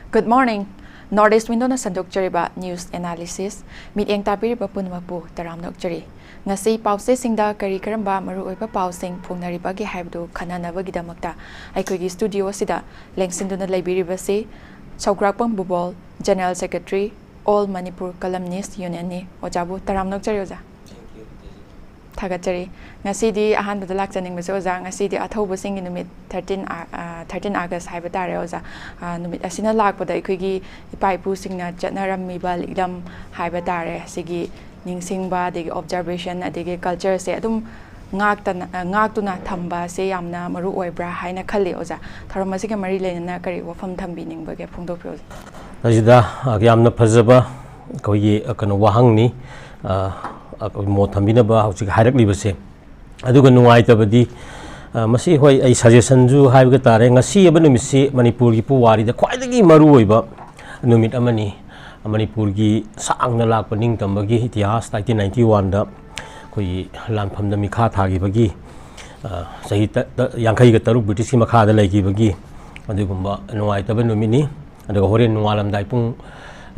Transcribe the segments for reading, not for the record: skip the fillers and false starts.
Good morning. Northeast Window na sandokjariba news analysis. Mityeng tabiriba punmapu taramnokjari. Ngasi pause singda kari karamba maruoiba pausing phongnaribagi haibdu khananabagidamakta aikoigi studio sida lengsinduna laibiribase Chawgrapang Bubhol General Secretary All Manipur Columnist Union ni ojabu taramnokjari oja. Thagachari ngasidi ahan badalak janing base oza ngasidi athoba singi numit 13 August haiba tare oza numit asina lakpada ikoigi ipaipu singna chatnarammiba ligdam haiba tare sigi ningsingba degi observation adegi culture se adum ngaktuna thamba se yamna maru oibra haina khali oza tharamasiga mari lenana kari wafam thambi ningbage phongdokpi oza Tajida yamna phajaba kogi kano wahangni mo thambina ba hausi hairak libase aduga nuai tabadi masi hoi ai suggestion ju haiga tare ngasi aba numisi manipur gi puwari da khwaidagi maru oiba numit amani manipur gi saangna lakpa ning tambagi itihas 1991 da koi lanpham da mikha thagi bagi sahi yankai ga taru british ki makha da laigi bagi adugumba nuai taba numini aduga horen nualam dai pung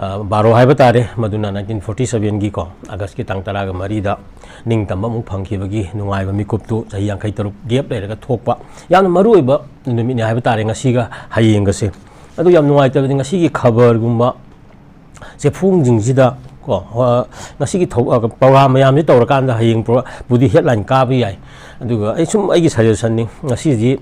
baro haiba tare maduna 1947 gi ko August ki tang taraga marida ning tamba mu phangki bagi nungai ba mikuptu chahi yankai taruk gap lerega thokpa yamna marui ba numi ni haiba tare ngasi ga hayeng ga se adu yam nungai ta ngasi gi khabar gumba se phung jingsida ko ngasi gi program yam ji tawra kan da hayeng budi headline ka bi yai aduga ai sum ai gi suggestion ni ngasi ji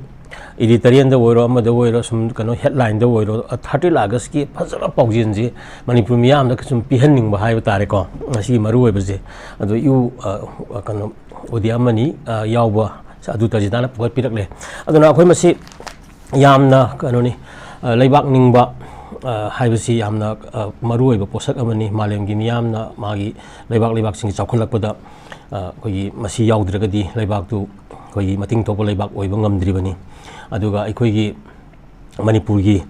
editorial da woiro amada woiro sum kano headline da woiro 30 August ki phajaba paujin ji manipur miyam da sum pihanning ba haiba tare ko asi maru oiba je adu yu kano odia mani yawba adu tajida na pugat pirak le aduna akhoi masi yamna kano ni leibak ningba haibasi yamna maru oiba posak amani malem gi miyam na magi leibak sing chawkhalakpada koi masi yawdragadi leibak tu koi mating topo leibak oiba ngamdribani aduga aikoigi manipur gi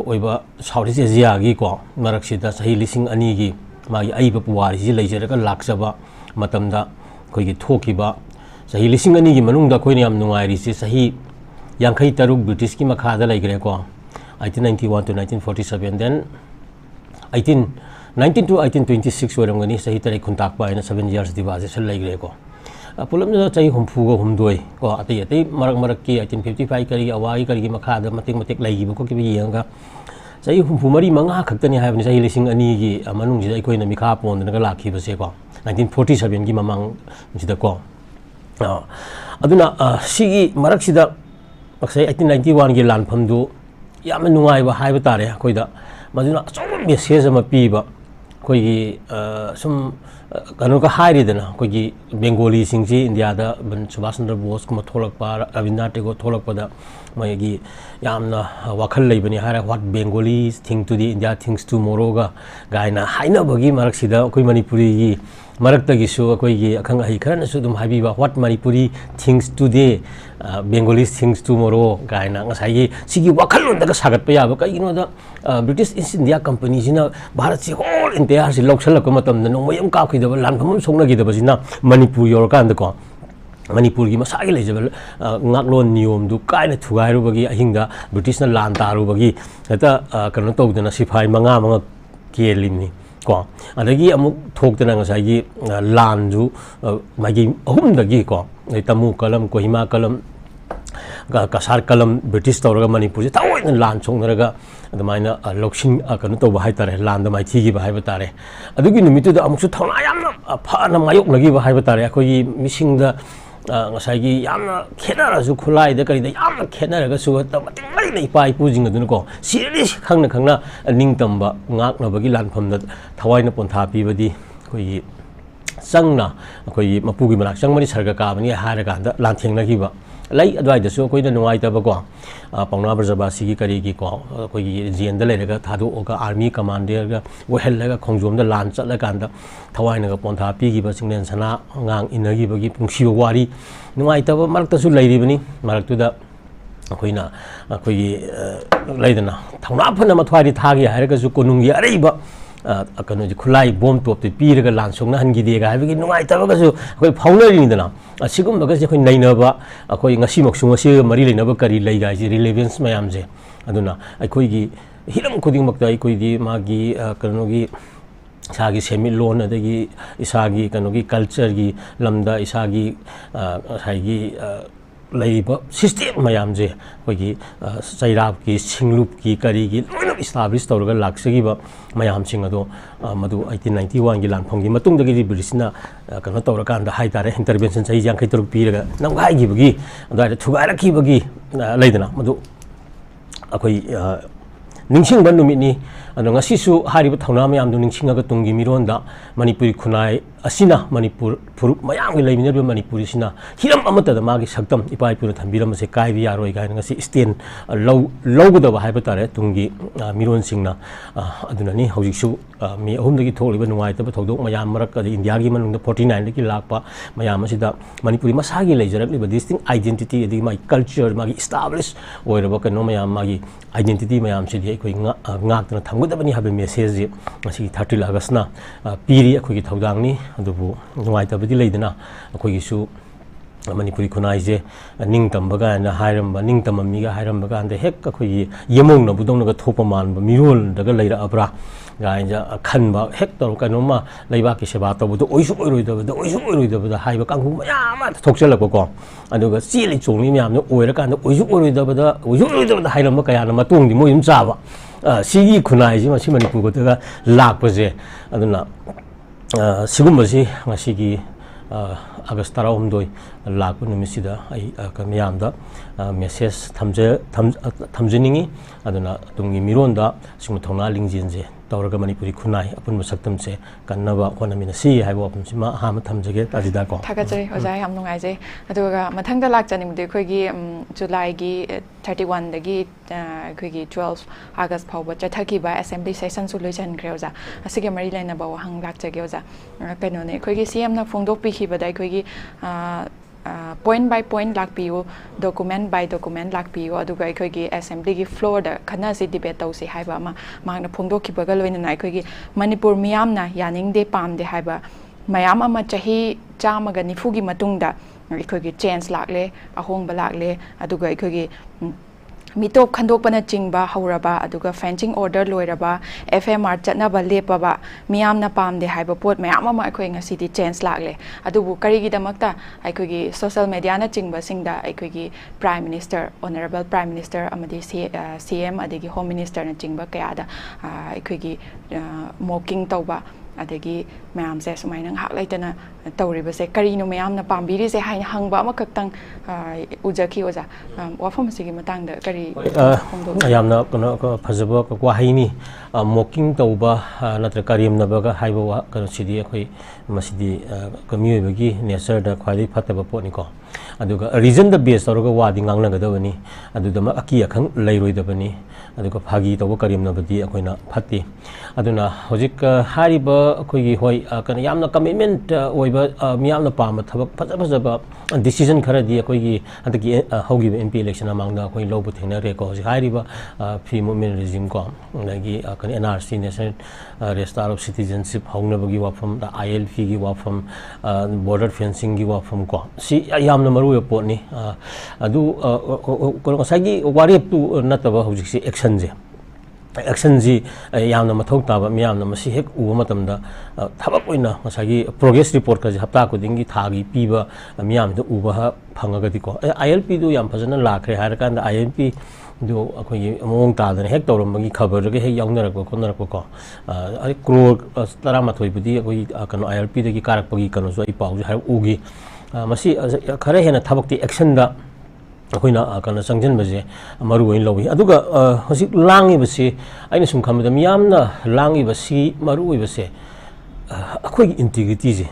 oiba Southeast Asia gi ko maraksida sahi lising ani gi magi aiba puwari ji leijeraga lakjaba matamda koigi thokiba sahi lising ani gi manungda koini yam nungairi si sahi yankai taruk British ki makha da leigre ko 1891 to 1947 then 19 to 1826 warangani sahi tare khuntak pa ina 7 years divaje sel leigre ko pulam na chai humfugo humdoi ko ati marak ki 1855 kari awai kari makha da matik laigi ko ki yanga chai humfu mari manga khaktani haibni chai lising ani gi manung ji koina mikha pon na lakhi base ko 1947 gi mamang jida ko aduna sigi marak sida maksai 1891 gi lanpham du yamna nungai ba haiba tare koida maduna chom message ama piba koigi sum kanu ka hairi dana koigi Bengali singji India da ban Subhash Chandra Bose kuma tholak pa Rabindranath Tagore tholak pada maigi yamna wakhal leibani hara what Bengalis think to the India thinks tomorrow ga gaina haina bagi marak sida koi manipuri gi marak tagi su koi gi akhang ai khana su dum habiba what Manipuri thinks today Bengalis thinks tomorrow gaina ngasai gi sigi wakhal on daga sagat pa yaba kai gino da British East India Company jina Bharat si whole entire si loksalak matam na nomayam ka khidaba lanpham songna gidaba jina Manipur yor kan da ko Manipur gi masai lejabal ngaklon niyom du kaina thugairu bagi ahingda British na lan taru bagi eta kanu tawdana sifai manga kelimni ko adagi amuk thokdana ngasai gi lan ju magi ahum dagi ko tamu kalam kohima kalam kasar kalam British tawraga Manipur tawoina lan chongnaraga adamaina lokshin kanu tawba haitare lan da mai thigi ba haiba tare adugi numitu da amuksu thona yamna phana mayok lagi ba haiba tare akoi misingda ngasai gi yamna khena ju khulai da kari da yamna khena raga su ta mating mai nei pai pujing adun ko serious khangna ningtamba ngakna bagi lanpham da thawaina pontha pi badi koi sangna koi mapugi manak sangmani sarga ka bani haraga da lan thengna gi ba lai adwai da su koi da nuai ta ba ko paungna barjaba sigi kari gi ko koi gi jien da lerega thadu oga army commander ga wehel ga khongjom da lan chatla kan da thawaina ga pontha pi gi ba singnen sana ngang inagi bagi pungsi wari nuai ta ba marak ta su lai ri bani marak tu da koina koi gi laidana thauna phana ma thwai ri thagi haraga su konungi arei ba kanu ji khulai bom top te piraga lansongna hangi dega habigi nungai tabaga su koi faunari dana asigum baga je koi nainaba akoi ngasi moksung ngasi mari leinaba kari leiga ji relevance mayam je aduna akoi gi hiram khuding makta koi di magi kanogi isagi semi loan adagi isagi kanogi culture gi lamda isagi saigi laiba system mayam je koi sairab ki singlup ki kari gi establish tawraga laksagi ba mayam sing ado madu 1891 gi lanphong gi matung dagi brisna kano tawra kan da hai tare intervention sai jang kai turuk piraga namgai gi bagi da thugaira ki bagi laidana madu akoi ningsing ban numit ni ano ngasisu hariba thauna mayam du ningsing aga tungi mironda manipuri khunai asina manipur phurup mayam gi leiminer manipuri sina hiram amata da magi saktam ipai pura thambiram se kai bi yaroi ga ngasi stand lowgoda ba haiba tare tungi miron singna aduna ni hojiksu mi ahum dagi tholiba nuai ta thodok mayam marak ka india gi manung 49 dagi lakpa mayam asida manipuri masagi leijarak liba distinct identity adi my culture magi establish oiraba ka no mayam magi identity mayam se di koi ngak na thamgoda bani habe message asi 30 August na piri akoi gi thodang ni adubu nuai ta badi leidana akoi gi su manipuri khunai je ning tambaga na hairamba ning tamami ga hairamba ga ande hek akoi gi yemong na budong na ga thopa man ba mirol daga leira abra gainja khanba hek tor kanoma leiba ki seba to bu oisu oiroi da haiba kanghu mayam thokchelak ko aduga chili chongni myam no oira kan oisu oiroi da hairamba kaya na matung di moyum chaba sigi khunai ji masi manipur ko daga lakpa je aduna sigumasi ngasigi August 12 lakpa numisida ai kamyamda message thamjeningi aduna tungi mironda singma thongna lingjinje tawraga manipuri khunai apun saktam se kannaba honamina si haibo apun sima hama thamjage tajida ko thagachari ojai ham nungai je aduga mathangda lakchani mude khoi gi July gi 31 dagi khoi gi 12 August phawba chathaki ba assembly session su loijan greoja asige mari laina ba hang lakchage oja kaino ne khoi gi CM na phongdok pi khiba dai khoi gi point by point lakpiyo document by document lakpiyo aduga khoi gi assembly gi floor da khana si debate tausi haiba ma magna phongdok khiba ga loina nai khoi gi manipur miyam na yaning de pam de haiba mayam ama chahi chamaga nifu gi matungda khoi gi change lakle ahong ba lakle aduga khoi gi mitop khandok pana chingba hauraba aduga fencing order loiraba FMR chatnaba lepaba miyamna pamde haiba pot mayam ama akhoi ngasi di change lagle adubu karigi damakta akhoi gi social media na chingba singda akhoi gi prime minister honorable prime minister amadi CM adigi home minister na chingba kayada akhoi gi mocking tauba adagi mayam se sumai nang hak laitana tawriba se karino mayam na pambiri se haina hangba ama kaktang ujaki oja wafam sigi matang da kari yamna kono phajaba ko haini mocking tauba natra karim na baga haiba wa kono sidi khoi masidi community gi nature da khwali phataba poni ko aduga reason the base tawga wadi ngangna ga dawani aduda ma aki akhang leiroi dabani aduga phagi tawba karim na badi akoina phatti aduna hojik hariba akhoi hoi kana yamna commitment oiba miyamna pam thabak phajaba decision khara di akhoi gi andaki hogi MP election amangda akhoi lobu thengna re ko hariba free movement regime ko nagi kana NRC national restore of citizenship hauna bagi wafam da ILP gi wafam border fencing gi wafam ko si yamna maru pot ni adu ko sagi warip tu nataba hojik si action je action ji yamna mathok taba miyamna masi hek uba matamda thabak oina masagi progress report ka hapta ko dingi thagi piba miyam da uba phangaga diko ILP du yam phajana lakhre har kan da ILP do akhoi among ta da hek tawram bagi khabar ga hek yaungnarak ko konarak ko ari crore tara mathoi budi akhoi kano ILP da gi karak pagi kano so i pau har ugi masi khare hena thabak ti action da akhoi kana sangjan baje maru oin lobi aduga hosik langi basi aina sum khamda miyamna langi basi maru oi base akhoi integrity je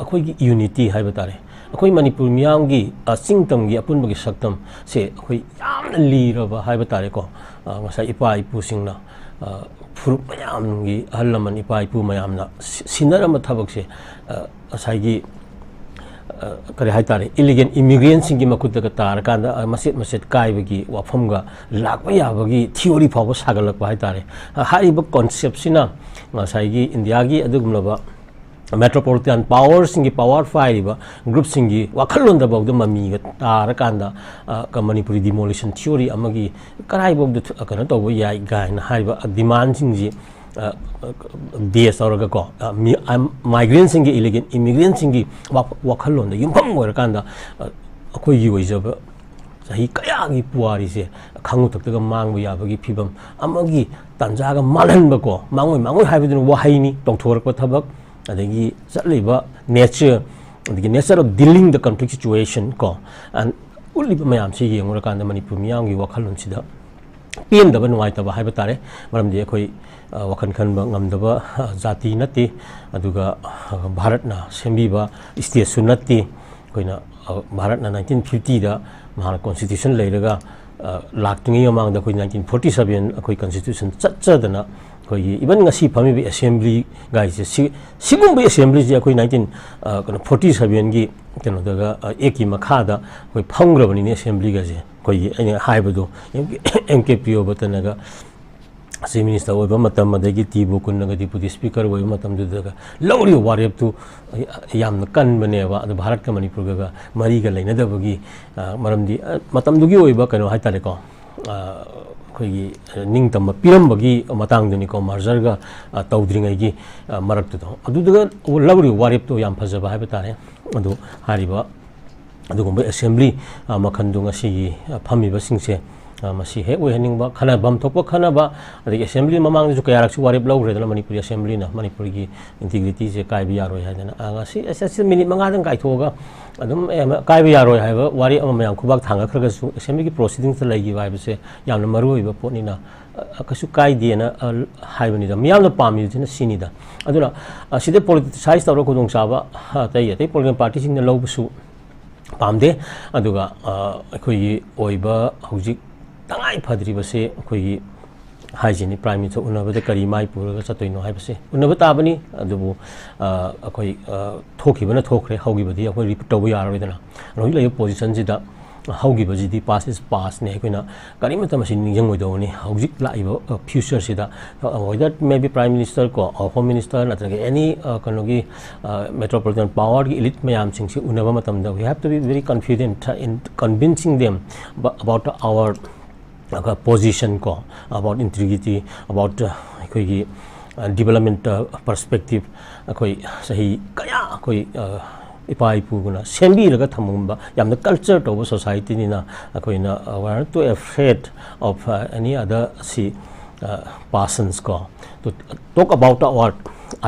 akhoi unity haiba tare akhoi manipur miyam gi singtam gi apun bagi saktam se akhoi yamna liraba haiba tare ko ngasa ipa ipu singna furup mayam gi halaman ipa ipu mayamna sinara ma thabak se asai kare hai tare illegal immigrants singi makutta ka tar kanda maset kai bagi wafam ga lakwa ya bagi theory phaw sagalak ba hai tare hari ba concept sina ngasai gi india gi adugumla ba metropolitan power singi power five group singi wakalon da bawda mami ga tarakanda ka manipuri demolition theory amagi karai bawda kana to ya ga na haiba demand singi base or ko migrants singi illegal immigrants singi wakalon da yumpam war kanda akoi yi wajaba sahi kaya gi puari se khangu tak ga mangbu ya bagi phibam amagi tanja ga malan ba ko mangoi haibidun wahaini tongthor ko thabak adagi satliba nature adagi nature of dealing the conflict situation ko and uliba mayam se yengura kanda manipur miyang gi wakhalun sida pien da banwai ta ba haiba tare maram de khoi wakhan khan ba ngam da ba jati nati aduga bharat na sembi ba state sunati koina bharat na 1950 da mahara constitution leiraga laktungi amang da khoi 1947 khoi constitution chadana koi even ngasi phami bi assembly guys sigum bi assembly je koi 1947 gi keno daga eki makha da koi phongrabani ne assembly ga je koi haibado MKPO batanaga Chief Minister oiba matam adagi tibu kunnaga deputy speaker oiba matam dudaga lawri warep tu yamna kan baneba adu bharat ka manipur ga mari ga laina dabagi maramdi matam dugi oiba kano haitare ko koi ning tam piram bagi matang duni ko marjar ga tawdringai gi marak tu adu daga lawri warep tu yam phajaba haiba tare adu hariba adu gomba assembly makhandu ngasi phami ba singse masi he we hening ba khana bam thokpa khana ba adi assembly mamang ju kaya raksu warep law redala manipuri assembly na manipur gi integrity je kai bi yaro ya na ngasi assembly minute manga dang kai thoga adum kai bi yaro ha ba wari ama mayam khubak thanga khraga su assembly gi proceedings lai gi ba se yamna maru ba potni na kasu kai de na haibani da miyam na pami na sini da aduna side politicize tawro ko dong sa ba tai tai political party sing na law su pamde aduga khoi oiba hujik tangai phadri base khoi haijini prime minister unabada kari mai pura chatoino haibase unabata bani adubu khoi thokibana thokre hogibadi khoi repeat tabu yaroidana roi lai position jida hogibadi di pass is pass ne koina kari mata machine ningjang oidoni hojik laiba future sida whether maybe prime minister ko or home minister natraga any kanogi metropolitan power elite mayam singsi unaba matamda we have to be very confident in convincing them about our position ko about integrity about koi development perspective koi sahi kaya koi ipai puguna sembi raga thamumba yamna culture to society ni na koi na were to afraid of any other persons ko to talk about our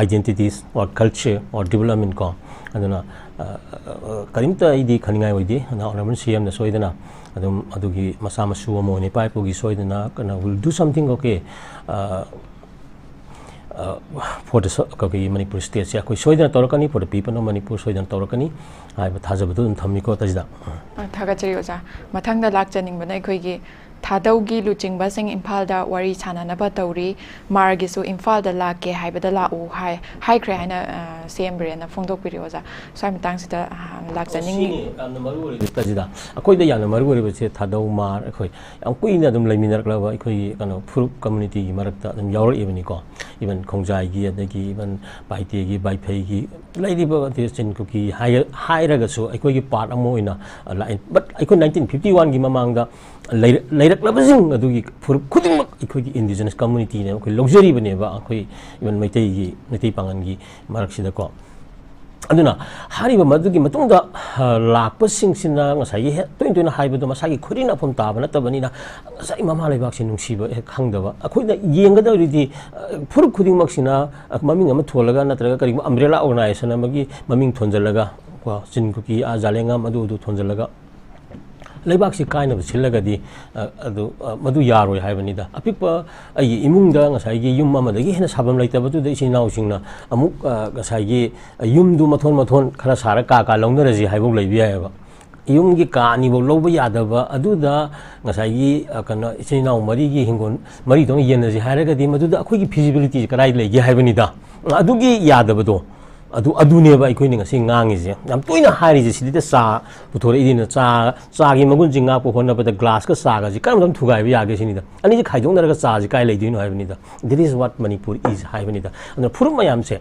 identities or culture or development ko aduna karimta idi khaningai oidi na honorable CM na soidana adum adugi masa masu mo ni pai pogi soidana kana will do something okay for the Manipur state ya koi soidana torakani for the people of Manipur soidana torakani ai ba thajabadu thammi ko tajida thagachari oja mathangda lakchaning bana khoi gi thadaugi luchingba sing imphal da wari chana na ba tauri margi su imphal da lake haibada la u hai kre haina CM brand na phongdok piri oja sai mitang sida lakchaning amna maru ri tajida akoi da yana maru ri se thadau mar akoi am kuina dum laiminar klaba akoi kano furup community gi marakta dum yaur eveni ko even khongjai gi adagi even baite gi baiphai gi laidi ba the chin ku ki hai raga su akoi gi part amoina but akoi 1951 gi mamang da lairak labasing adugi furup khuding akoi gi indigenous community ne akoi luxury bane ba akoi even maitai pangan gi marak sida ko aduna hariba madugi matungda lakpasing sina ngasai he toina haibado masagi khurina phom taba natabani na sai mama leibak sin nungsiba khangdaba akoina yengada ridi furup khuding maksina maming ama tholaga natraga kari umbrella organization amagi maming thonjalaga ko sinkuki a jalenga madu thonjalaga leibak si kaina silagadi adu madu yaroi haibanida apikpa ai imungda ngasai gi yum amadagi hena sabam laitabatu de isinau singna amuk ngasai gi yumdu mathon khara sara ka launaraji haibok leibi ayaba yum gi ka ni bo loba yadaba aduda ngasai gi kana isinau mari gi hingon mari dong yenaji hairagadi maduda akhoi gi feasibility karai legi haibanida adugi yadabado adu ne ba ikoi ninga sing ngangi je yam toina hari je sidita sa puthore idina cha gi magun jinga po honna ba glass ka sa ga ji kam dam thugai ba yage sinida ani je khaidong na ga cha ji kai leidino haibani da this is what Manipur is haibani da and furum mayam se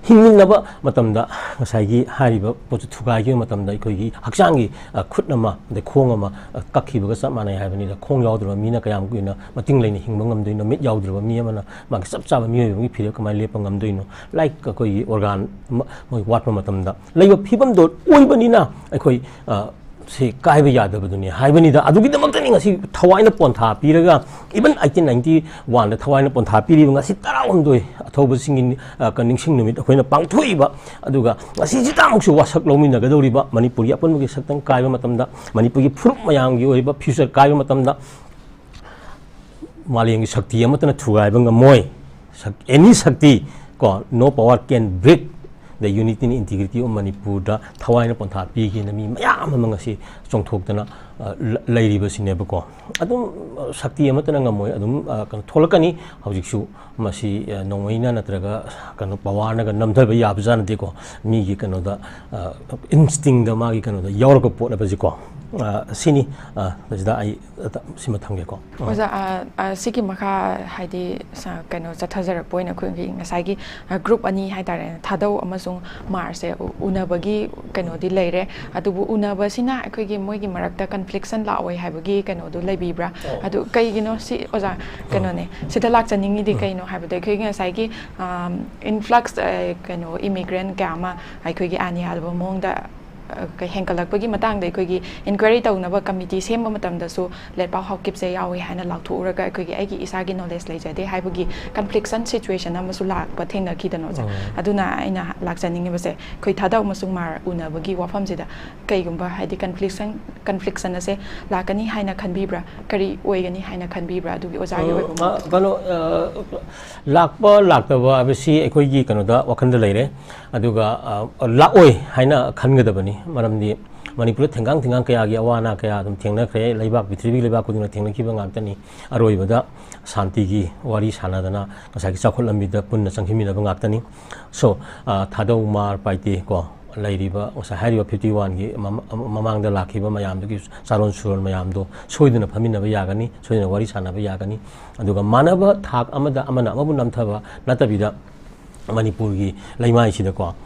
हिंगनब मतमदा ngसाigi hariba potu thugai gi matamda ikoi hakchangi khutnama de khongama kakhiba sa manai habani da khong yaudra mina kayam kuina mating leini hingba ngamdoino mit yaudra mi amana ma sap chaba mi yogi phire kamai lepa ngamdoino like koi organ moi watma matamda leiba phibam do oibanina ikoi से कायब यादबदुनी हाइबनीदा अदुगिद मक्तनी ngasi थवाइना पोंथा पिरगा इवन 1891 दा थवाइना पोंथा पिरिबा ngasi 12 अथौब सिंगिन कनिंगसिंग निमित अखोइना पांगथोइबा अदुगा ngasi जितामुसु वासक लौमिनगदौरिबा मणिपुरी अपनबगे सक्तंग कायब मतमदा मणिपुरी फुरुप मयांगी ओइबा फ्यूचर कायब मतमदा मालियंगी शक्ति अमतना थुगाइबा ngमोय एनी शक्ति को no power can break the unity and integrity of Manipur da Thawaina Pontha Pigi Nami Mayam amongasi Chongtokana Lady Basinebako. Adum Sakti Amatanangamoy, Adum Tolakani, Haujikshu, Masi, Noina Natraga, Kanopawana, Namtaba Yabzan Deco, Migi Kanoda, instinct the Magikano, the Yorko Port of Zico. Sini, that's that I Simatangeko. Was a Siki Maka Heidi Kano Zatazar point of cooking a Sagi, a group Ani Haidar, Tado Amazon Mars, Unabagi, Kano delay, Adu Unabasina, a quickie Moigi Marakta conflicts and law, have a gig and do Labibra, Adu Kaino, see, was a canone, Sitalax and Ningi Kano have the cooking a Sagi, influx, Kano immigrant gamma, I could get any album among the Henkalakpagi Matang, they could inquiry down about committees, him Matam the so let Bao how keep say, we had a lot to Uraga, Isagi no less later. They have a conflicts and situation, Amasula, but Tina Kitanoza. Aduna in a laxaning was a Koitada Masumar, Una, Wagi Wafamzida, Kaigumba had the conflicts and say, Lakani Haina Canbibra, Kari Wagani Haina Canbibra, do was I Lakba, Lakaba, I see a Koigi Canada, Wakanda Lady, Aduga, Laoi, Haina Kangadabani. Maramdi Manipur Tengang Kaya Yawana Kaya Tengna Kaya Labak Vitri Labak Tenga Kibang Antony Aroibada Santigi Wari Sanadana Kasaki Sakolamida Puna Sankimina Bangatani so Tado Mar Paiti Go Ladiba was a Harry 51 Mamang the Lakiba Mayam Saron Sur Mayamdo Soidin of Pamina Yagani Soidin Wari Sana Yagani and Duga Manaba Tak Amada Amana Mabunam Tava Natabida Manipurgi Laimai Sidako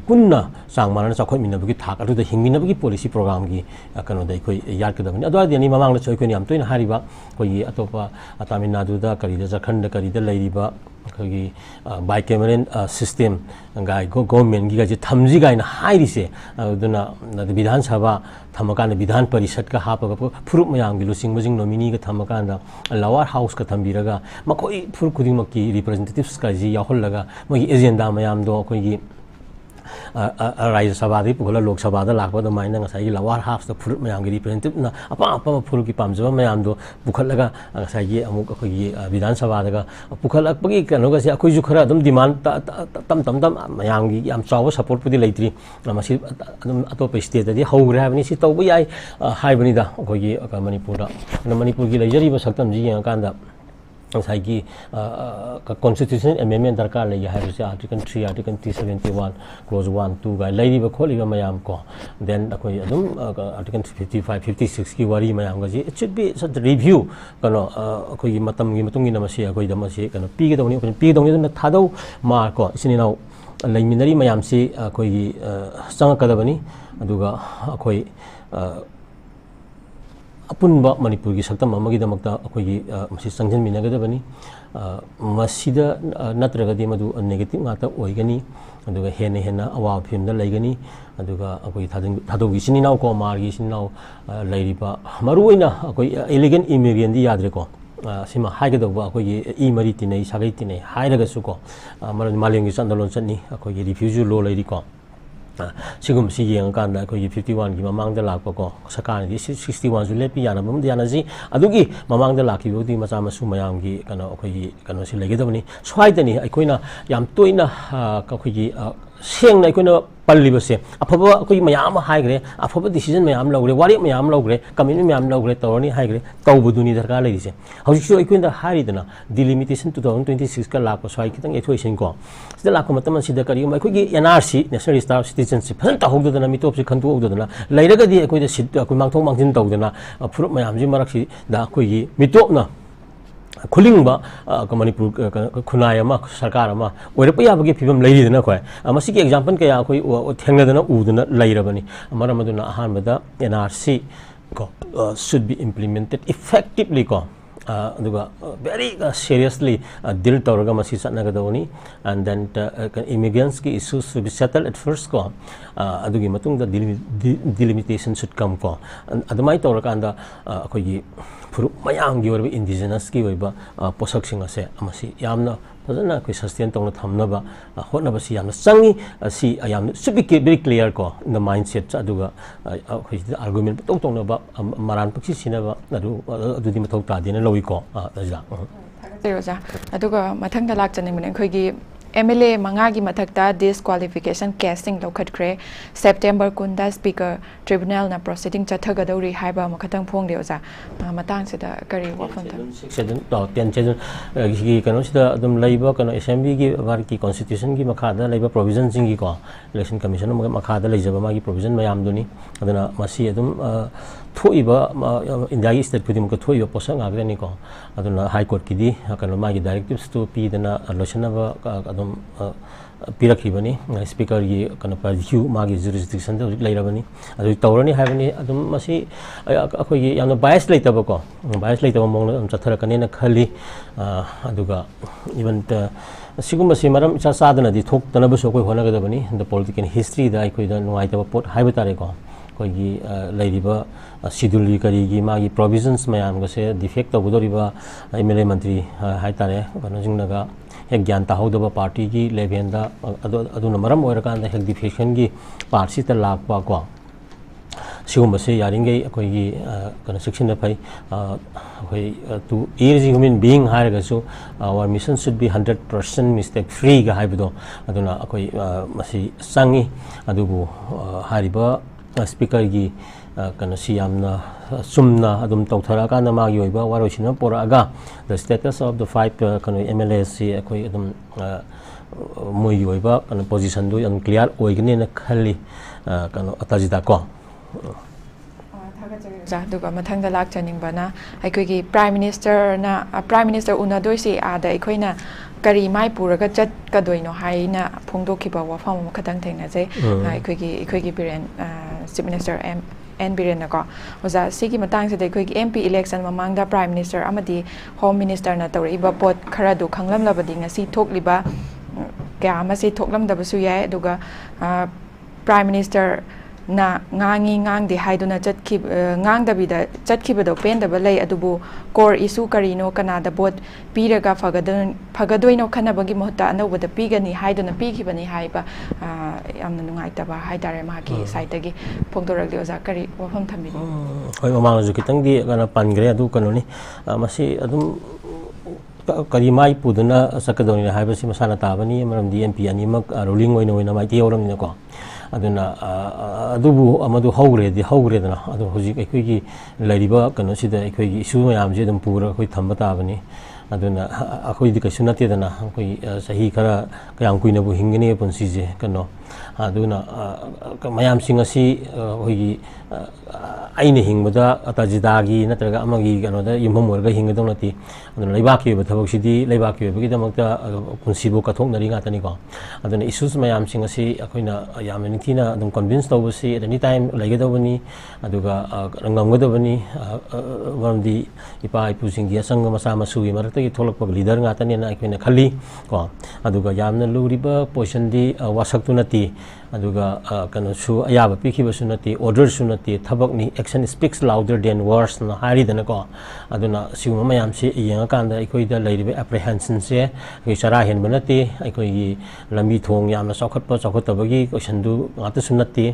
Punna sang mana sakoi mina bagi thak adu da hingmina bagi policy program gi kano da koi yar kadam ni adu ani mamang la choi ko ni am toina hariba koi atopa Tamil Nadu da kari da Jharkhand da kari da lairiba koi bicameral system ngai government gi ga je thamji ga ina hairi se aduna Vidhan Sabha thamakan Vidhan Parishad ka hapa ga furup mayang gi lusing majing nominee ga thamakan da lower house ka thambiraga makoi fur kuding makki representatives ka ji yahol laga magi agenda mayam do koi gi Rise Sabadi, Pula Lok Sabada, Lapa, the mine, and Sagi, Lawar half the fruit Mayang represented upon Purki Pamzo, Mayamdo, Pukalaga, Sagi, Amuki, Vidhan Savadaga, Pukalaki, Kanoga, Akuzukaradum demand Tam Mayangi, am saw support for the lately, Namasi Atope state, the whole gravity, Sitobi, Hibanida, Okogi, Manipura, the Manipuri, Jari was Satam G and Kanda. Saigi constitution amendment darkar lagi hai jise article 3 article 371 clause 1 2 ga lady ba kholi ba mayam ko then akoi adum article 55 56 ki wari mayam ga ji it should be such review kano akoi matam gi matung ina masi akoi dam masi kano pi ge dawni pi ge dawni na thadau ma ko isini now laiminari mayam si akoi gi sang ka dabani aduga akoi Apunba Manipuri Saktam Magidamaka, Mrs. Sanjan Minagadabani, Masida Natragadi Madu, a negative matter, Oigani, and the Hena Hena, Awa Pim the Lagani, and the Tadovisin now call Margis now Ladipa Maruina, elegant immigrant the Yadrico. Sima Hagadova, Maritine, Sagatine, Haidagasuko, Maling is under Lonsani, a refusal low lady call. Sigum Sigi and Kanda, 51, Mamang the Laco, Sakani, 61, Zulepiana, Mundianazi, Adugi, Mamang the Laki, Udi Masama Sumayangi, Kanosi Legadoni, Swideni, Aquina, Yam Tuina, Kakuji, Sing Nakuna Palibase, a papa Mayama Higre, a papa decision Mayam Logre, what it Mayam Logre, coming Mayam Logre, Torni Higre, Taubuduni the Galisi. How should you Equina Haridana, delimitation 2026 Kalako, Swikitan, Equation go. The Lacomatama Sidakari, my quickie, NRC, National Star Citizenship, Penta Hoga than a mitopsi Kantu Dona, later the Equid Akumanto Mountain Dodana, a Purut Mayamji Maraxi, the Quigi, Mitopna. खुलिंगबा मणिपुर खुनाय अमा सरकार अमा ओइरप याबगे फिबम लैरिदना खोय मसी के example कया अखोय थेंगदना Udhna लैरबनी मरमदुना अहानबदा NRC को should be implemented effectively ko very seriously deal tawraga masi chatnagadawni, and then immigrants ki issues should be settled at first ko adugi matung da delimitation should come ko adamai tawrakanda akogi puru mayam gi orbi indigenous ki oiba posak sing ase amasi yamna fazana koi sustain tawna thamnaba hotnaba si yamna changi si yamna should be very clear ko in the mindset aduga akoi argument tong tong ba maran paksi sinaba adu di mathau ta dina lowi ko tajida Roja aduga mathang da lak chaning men khoi gi MLA mangagi mathakta disqualification casting lokhatkre September kunda speaker tribunal na proceeding chathagadori haiba makhatang phong deoja matang sida kari wafam tham section to 10 section gi kano sida adum laiba kano assembly gi war ki constitution gi makhada laiba provision sing gi ko election commission makhada leijaba magi provision mayam duni aduna masi adum thoiba India state kudim ko thoiba posang agrani ko aduna high court kidi kano magi directives to pi dana lochana ba adum pirakibani speaker gi kano pa view magi jurisdiction da lairabani adu tawrani habani adum masi akoi gi yamna bias leitaba ko bias leitaba mong chathara kanena khali aduga even sigum si maram cha sadana di thok tanaba so koi hona ga dabani the political history da koi da nuai taba pot haiba tare ko koi gi lairiba schedule kari gi magi provisions mayam ga se defect tawdoriba MLA mantri hai tare kano jingnaga ek gyan tahodaba party gi levenda adu namaram oirakan da hek defection gi party ta lakpa ko sigum se yaringai koi gi kana section da pai koi to each human being har ga so our mission should be 100% mistake free ga haibudo aduna koi masi sangi adubu hariba speaker gi kana siyamna sumna adum tawthara kana magi oiba warochina poraga the status of the 5 kana MLAs koi adum moi oiba kana position do unclear oigni na khali kana Tajida ko duga mathang da lak chaning bana aikoi gi prime minister una doisi ada aikoina kari mai puraga chat ka doino haina phongdokhiba wafam makhatang thengna je aikoi gi biren chief minister N Biren ko oza sigi matang se dekoi MP election mamangda prime minister amadi home minister na tawriba pot khara du khanglam labadi ngasi thokliba kya amasi thoklam dabasu yai aduga prime minister na ngang de haiduna chatki ngang dabida chatkibado pendaba lei adubu core issue karino kanada bot piraga phagadoino khanabagi mohta anobada pigani haiduna pigibani haiba yamna nungaitaba haidare maki saitagi phongdoragli oza kari wafam thambi hoi mamang ju kitangi kana pangre adu kanoni masi adum kari mai puduna sakadoni haiba si masana tabani maramdi MP animak ruling oina mai ti oramni ko aduna adubu amadu hogre dana adu hoji ekoi gi lairiba kano sida ekoi gi issue mayam je dum pura koi thamba tabani aduna akoi di kaisuna te dana koi sahi khara kayam kuina bu hingani punsi je kano aduna mayam singasi hogi aine hingbada Tajida gi natraga amagi kano da yimham warga hingadong nati aduna leibaki ba thabak sidi leibaki ba gi damakta punsi bu kathok nari nga tani ko aduna issues mayam singasi akoina yamni thina adum convince tawbasi at any time laigadawani aduga rangamgadawani warmdi ipa ipusing gi asanga masa masu gi marakta gi tholakpa leader nga tani na akoina khali ko aduga yamna luriba position di wasaktu nati aduga kano su ayaba pikhiba sunati order sunati thabak ni action speaks louder than words na hari dana ko aduna siguma mayam se yenga kanda ikoi da lairibe apprehension se ki chara hen banati ikoi gi lambi thong yamna chokhattabagi question du ngata sunati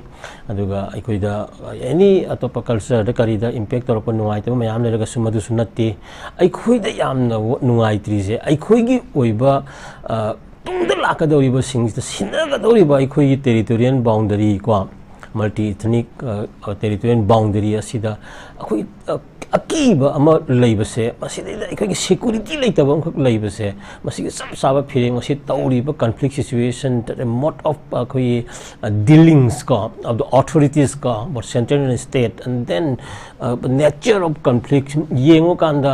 aduga ikoi da any atopa culture da kari da impact torpa nungai ta mayam leraga sumadu sunati ikoi da yamna nungai tri se ikoi gi oiba tungda lakadoriba singsta sinagadoriba ikoi territorial boundary ko multi ethnic territorial boundary asida akoi akiba ama leibase masida akoi security leitaba amkhak leibase masigi sab saba phiring masi tawriba conflict situation the mode of akoi dealings of the authorities but central and state, and then the nature of conflict yengo kanda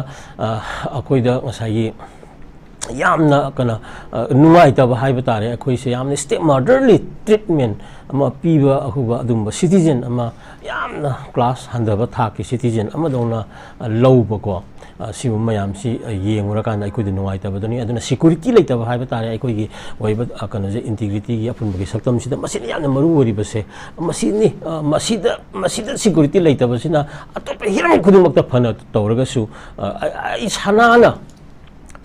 akoi da ngasai yamna kana nungai ta bahai batare akoi se yamna state motherly treatment ama piba akuba adumba citizen ama yamna class handaba thaki citizen ama dona lowba ko sibu mayam si yengura kan akoi de nungai ta badani aduna security leita bahai batare akoi gi waiba kana je integrity gi apun bagi saktam sida masina yamna maru wori base masini masida security leita basina atop hiram kudumakta phana tawraga su ai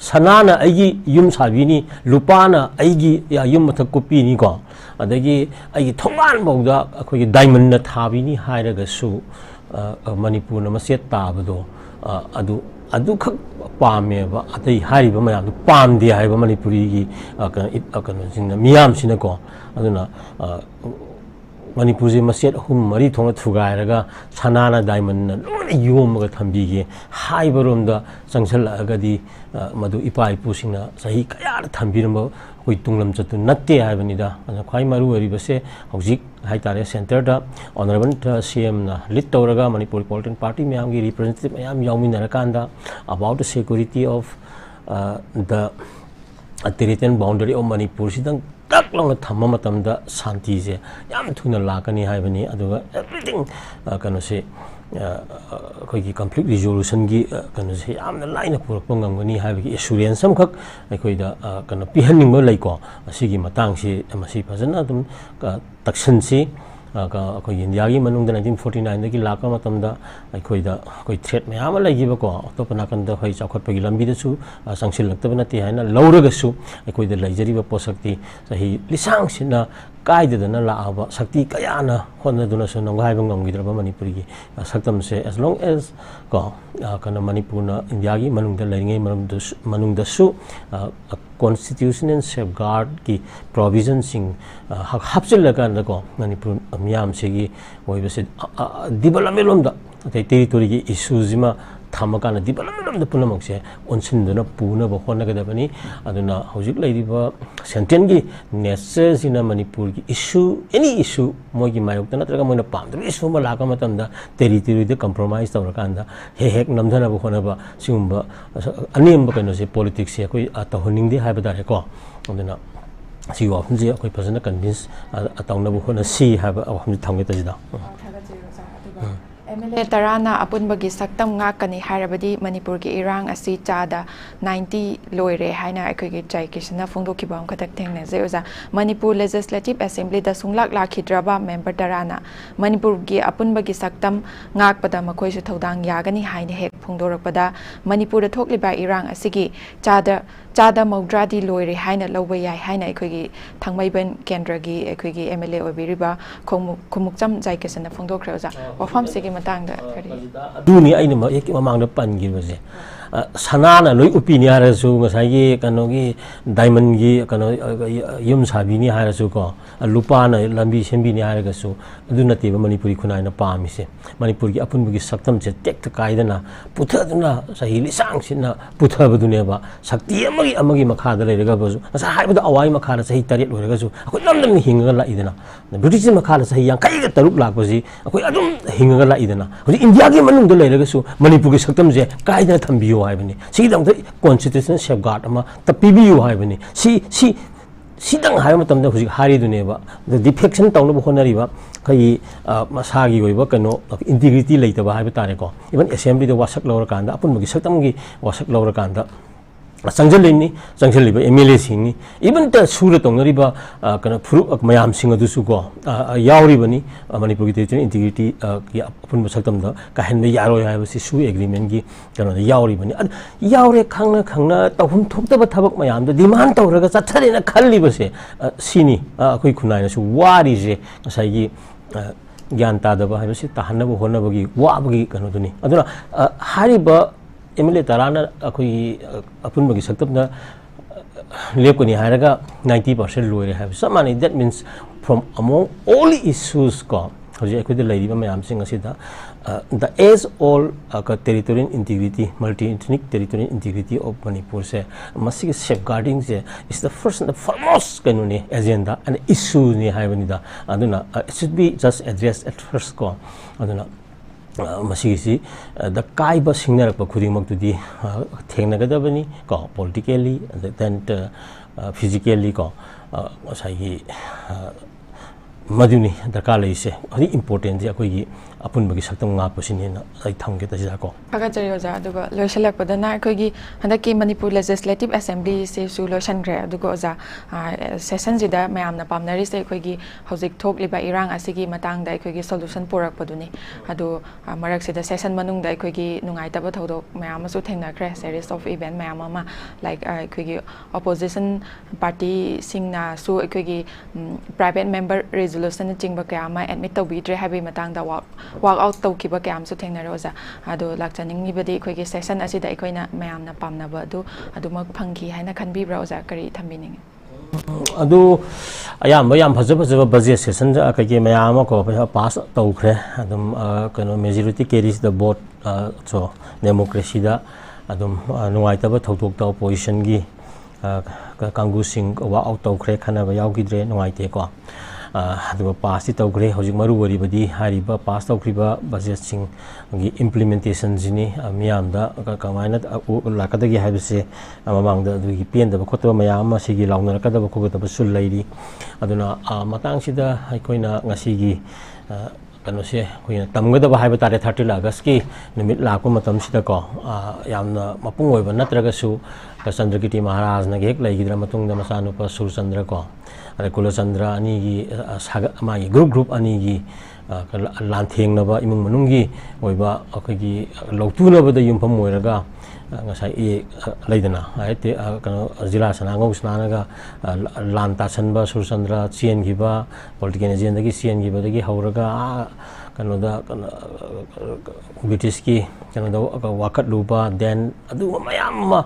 sanana aigi yum sabini lupana aigi yum mathak kopi ni ko adagi aigi thongan bauda akoi diamond na thabini hairaga su manipur na maset tabado adu khak pame ba atai hariba mayam pamdi haiba manipuri gi akano singna miyam sina ko aduna manipur je maset hum mari thonga thugairaga sanana diamond na lona yomga thambigi haibarom da sangsal agadi madu ipai pusingna sahi kaya thambiramba koi tunglam chatu natte haibanida ana khwai maru ori base hojik haitare center da honorable CM na lead tawraga manipur political party mayam gi representative mayam yauminara kanda about the security of the territorial boundary of manipur sidang tak long thamma matamda shanti je yam thuna lakani haibani aduga everything kano se koi gi conflict resolution gi kano se yamna laina purakpa ngamgani haibagi assurance sam khak koi da kano pihanning ba laiko asigi matang si amasi phajana dum taksan si koi India gi manung da 1949 gi laka matamda koi da koi threat mayam lagi ba ko topana kan da hoi chakhat pagi lambi da su sangsil lakta na ti haina lauraga su koi da laijari ba posakti sahi lisang sina kaida da na laaba sakti kayana honna duna so nongai bang ngi dra ba manipuri gi saktam se as long as ko kana manipur na India gi manung da laingai manung da su constitution and safeguard ki provision sing hapsil laga na ko manipur miyam se gi woi base development lom da territory gi issues ma thamakana development da punamak se onsin duna puna ba khona ga da bani aduna hojik laidiba sentence gi nature sina manipur gi issue any issue moi gi mayok ta natraga moina pam da issue ma laka matam da territory de compromise tawra kanda hek namdana ba khona ba singumba anem ba kano se politics se koi atahoning de haiba da ko aduna si wa phun je koi phasana convince atawna ba khona si haiba ahum thamge ta jida MLA Tarana apun bagi saktam ngakani harabadi Manipur ki irang asi chada 90 loire haina akoi gi jai kisna phongdo ki bam khatak thengna je oza Manipur Legislative Assembly da sunglak lakhidraba member Tarana Manipur gi apun bagi saktam ngak pada makoi su thodang yagani haina hek phongdorakpada Manipur da thokliba irang asigi chada maudradi loire haina loba yai haina akoi gi thangmaiban kendra gi akoi gi MLA obiriba khumukcham jai kisna phongdokra oza wafam sigi duni aina ma ek mamang da pan gi base sanana loi opinion ra su ngasai gi kano gi diamond gi kano yum sabi ni ha ra su ko lupa na lambi sembi ni ha ra su aduna te ba manipuri khunai na pa mi se manipur gi apun gi saktam che tek ta kai da na putha duna sahi li sang sin na putha ba dune ba sakti amagi makha da le ga ba su asa hai ba da awai makha da sahi taret lo ga su akoi nam hinga la idana british makha da sahi yang kai ga taruk lak ba ji akoi adum hinga la idana India gi manung da le ga su manipur gi saktam je kai da thambiyo haibani si dang constitution safeguard ama tapibiyo haibani si dang hai matam da huji hari dune ba the defection tawna bo khonari ba kai masagi oi ba kano integrity leita ba haiba tare ko even assembly da wasak lawra kanda apun gi saktam gi wasak lawra kanda sangjal ba MLA sing even the sura tongari ba kana furu mayam sing adu su ko yauri bani manipur gi territorial integrity ki apun saktam da ka hen yaro ya ba si su agreement gi kana yauri bani yaure khangna tahum thokta ba thabak mayam da demand tawraga chathare na khalli ba se sini akoi khunai na su wari je sai gi gyan ta da ba ha si tahana ba hona ba gi wa ba gi kana duni aduna hari ba MLA Tarana akoi apun bagi saktam na lepkoni haraga 90% loire have some money that means from among all issues ko hojik akhoi lairiba mayam sing asida the as all territorial integrity multi-ethnic territorial integrity of Manipur se masigi safeguarding se is the first and the foremost kanuni agenda and issue ni haibanida aduna it should be just addressed at first ko aduna masigi the kaiba singnarakpa khudingmak tudi thengnagadabani ko politically then physically ko sai maduni darkar leise very important ji akoi gi apun bagi saktam ngak pasini na ai thamge ta jira ko aga jari oja aduga loisalak padana akoi gi handaki Manipur Legislative Assembly se su loisan gre aduga oja session jida mayam na pamnari se akoi gi hojik thok liba irang asigi matang da akoi gi solution porak paduni adu marak sida session manung da akoi gi nungai taba thodok mayam asu thengna kre series of event mayam ama like akoi gi opposition party singna su akoi gi private member resolution chingba kya ma admit to bidre habi matang da walk out to kiba kyam su thengna roza ado lakchaning ni badi khoi gi session asida ikoina mayam na pamna ba adu mak phangki haina khanbi bra oza kari thambining adu ayam yam phajaba budget session ja ka ge mayam ko pass to khre adum kano majority carries the vote so democracy da adum nuai ta ba thoktok ta opposition gi kangu sing wa out to khre khana ba yaw gidre nuai te ko aduga pass ti tawgre hojik maru wari badi hariba pass tawkriba budget sing gi implementation jini miyam da kamaina lakadagi habise amamang da dugi pen da khotba mayam ma sigi launa kada ba khogata ba sul lairi aduna matang sida aikoina ngasi gi kano se koina tamgada ba haiba tare 30 August ki numit lakpa matam sida ko yamna mapung oiba natraga su Chandrakirti Maharaj na gek laigidra matungda masanu pa Surchandra ko Kulachandra ani gi magi group ani gi lantheng na ba imung manungi oiba akagi lautuna ba da yumpham moiraga ngasai e laidana aite kano jila sanangau snanaga lanta sanba Surchandra chen gi ba political agenda gi chen gi ba da gi hauraga kano da British ki kano da wakat lupa then adu mayam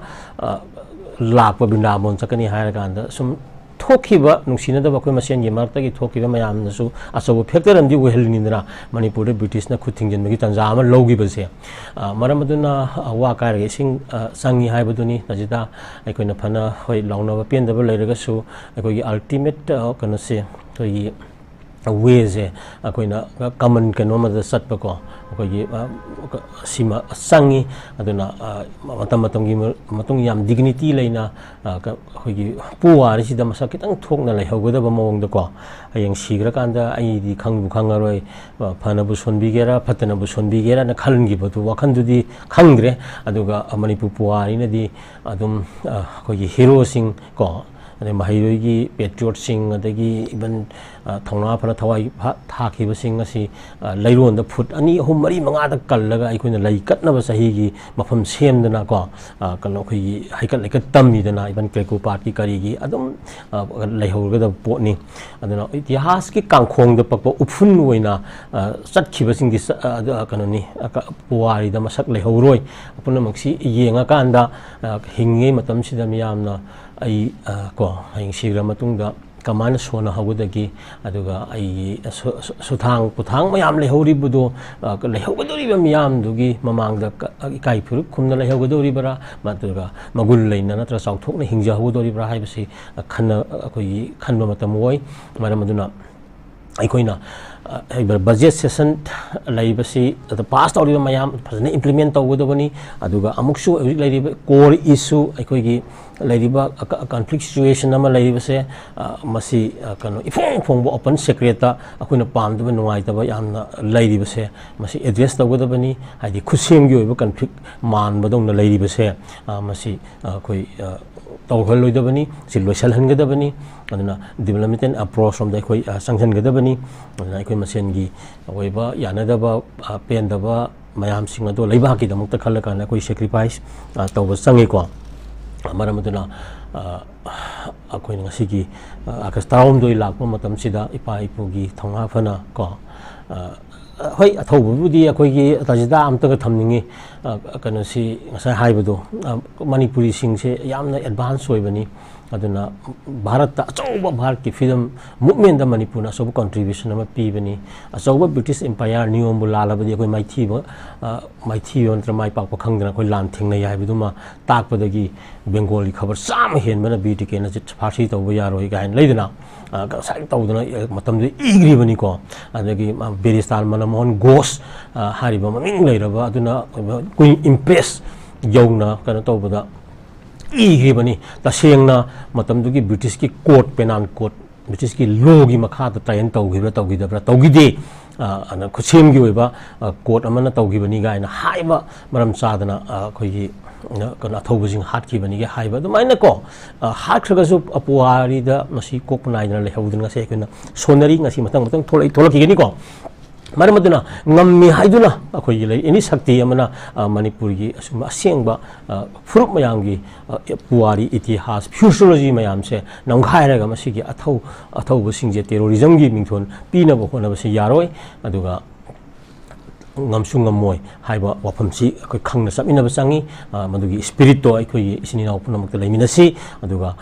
lakpa bindabon sakani hairaga anda sum thokiba nungsina da bakoi masian gi marta gi thokiba mayam nasu asabu factor andi wehelnindra Manipur de British na khuthingjen gi tanja ama logi base maramaduna wa ka re sing sangi haibaduni tajida aikoina phana hoi launa ba pen da ba leiraga su akoi gi ultimate kana se toi ways akoina common kano ma da satpa ko akoi sima sangi aduna matung yam dignity leina akoi puwari sida masa kitang thokna lai hogada ba mawong da ko ayang sigra kanda ai di khangbu khangaroi phana bu sonbi gera phatana bu sonbi gera na khalun gi batu wakhan du di khangre aduga Manipur puwari na di adum akoi hero sing ko ane mahiroi gi patriot sing adagi even thongna phana thawai thaki ba sing asi lairon da phut ani ahum mari manga da kallaga aikoina lai katna ba sahi gi mafam semdana ko kano khoi haikat laikat tammi dana even kreko party kari gi adum laihorga da potni aduna itihas ki kangkhong da pakpa upfun oina chatkhiba sing gi kano ni puwari da masak laihoroi apuna maksi yenga kanda hinge matam sida miyamna ai ko ai sigra matungda kamana sona hagudagi aduga ai suthang puthang mayam lehori budo lehogadori ba miyam dugi mamangda kai phur khumna lehogadori bara matuga magul leina natra sauthokna hingja hagudori bara haibasi khanna akoi khanba matam oi maramaduna aikoina budget session laibasi the past audio mayam phasna implement tawudabani aduga amuksu laiba core issue aikoi gi laiba conflict situation ama laibase masi kano ifong phongbo open secret ta akoina pamdaba nuai taba yamna laibase masi address tawudabani haidi khusem gi oiba conflict man badong na laibase masi koi tawhal loidabani si loisal hangadabani aduna development approach from the koi sanction gadabani aduna koi masen gi oiba yanadaba pendaba mayam sing ado leiba ki damukta khalakana koi sacrifice tawba sangi ko maramaduna akoi ngasi gi akastawm doi lakpa matam sida ipa ipugi thonga phana ko hoi athobudi akoi gi tajida amta ga thamningi kano si ngasa haibado Manipuri sing se yamna advance oibani aduna Bharat ta achauba Bharat ki freedom movement da Manipur na sob contribution ama pi bani achauba British Empire niom bulala badi koi maithi ontra mai pak pakhang dana koi lan thing na yai biduma tak padagi Bengali khabar sam hen bana BTK na chit pharsi to ya roi gain leidana ka sai to dana matam de igri bani ko adagi Beristan manamon ghost hariba maming leiraba aduna koi impress yongna kana to bada igri bani ta sengna matam dugi British ki court penal court British ki law gi makha ta train to gi da to gi de ana khusim gi oiba court amana to gi bani gaina haiba maram chadana khoi gi kana thobujing hat ki bani ge haiba du maina ko hat khraga su apuari da masi kok nai na le hawdun nga se kuna sonari nga si matang tholak ki ni ko Maramaduna ngammi haiduna akhoi lei any sakti amana Manipur gi asuma asengba furup mayam gi puari itihas futurology mayam se nangkhai raga masi gi athau busingje terrorism gi mingthon pina bo khona basi yaroi aduga ngamsung ngamoi haiba wapamsi akhoi khangna samina basangi madugi spirit to akhoi isini na punamak te leiminasi aduga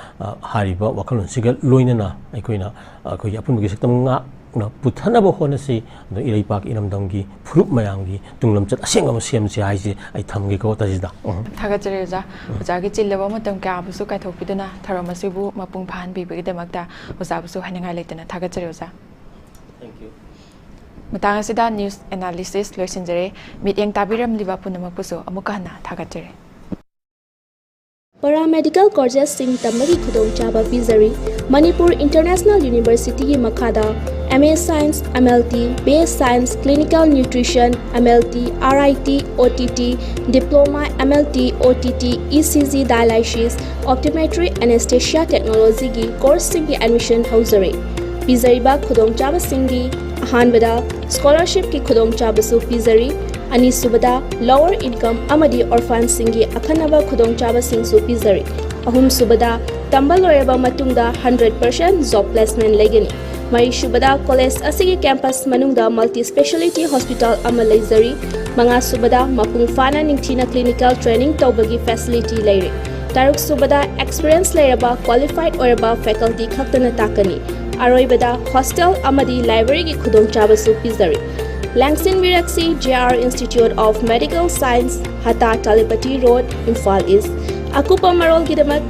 hariba wakalon siga loinana akhoi apun gi sektam nga na puthana bo khona si do ilai pak inam danggi frup mayangi tunglam chat aseng am sem si ai si ai thamgi ko tajida thaga chere ja oja gi chillaba matam ka busu kai thokpiduna tharamasibu mapung phan bi bi demakta oja busu haninga leitana thaga chere oja thank you matang asida news analysis loisinjare mityang tabiram liba punamak pusu amuka na thaga chere Paramedical courses sing tambagi khudong chaba pizari Manipur International University ki makhada MA Science MLT BA Science Clinical Nutrition MLT RIT OTT Diploma MLT OTT ECG Dialysis Optometry Anesthesia Technology ki course sing ki admission hauzare pizari ba khudong chaba singi ahanbada scholarship ki khudong chaba su pizari Ani subada lower income amadi orphan singi akhanaba khudong chaba sing su pizari ahum subada tambal loyaba matungda 100% job placement legani mai subada college asigi campus manungda multi speciality hospital ama leizari manga subada mapung fana ningthina clinical training tawbagi facility leire taruk subada experience leiraba qualified oraba faculty khaktana takani aroibada hostel amadi library gi khudong chaba su pizari Langsin Viraksi JR Institute of Medical Science Hata Talipati Road Imphal East Akupa Marol Gidamak